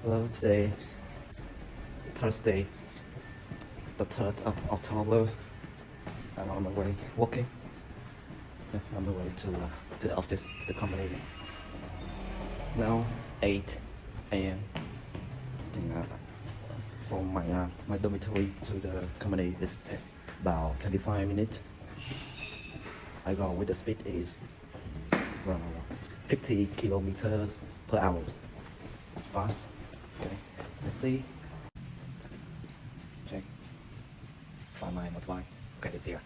Hello, today, Thursday, the 3rd of October. I'm on my way walking. Yeah, on my way to the office, to the company. Now 8 a.m. From my dormitory to the company is about 25 minutes. I go with the speed is around 50 kilometers per hour. It's fast. Okay, let's see. Check. Find my motorbike. Okay, it's here.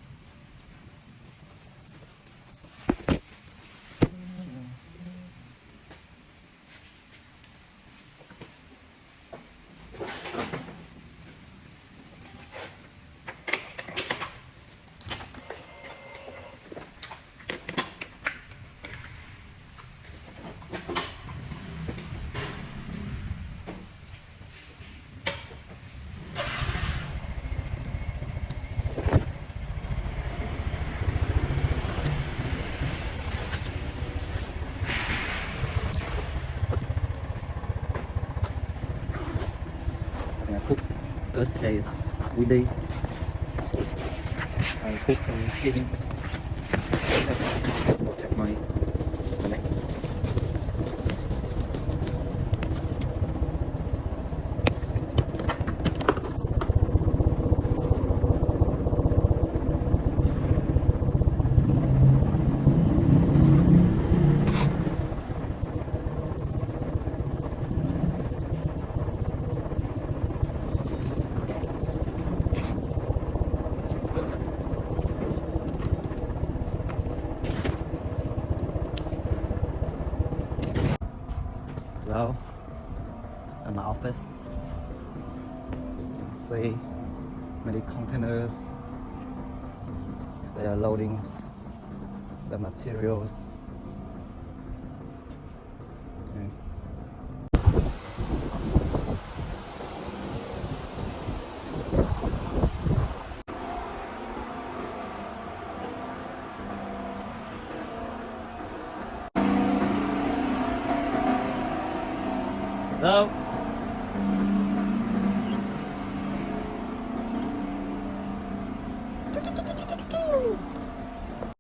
I cook Thursdays weekday. I put some skin protect my neck. Well, in my office, see many containers. They are loading the materials. Okay. Hello.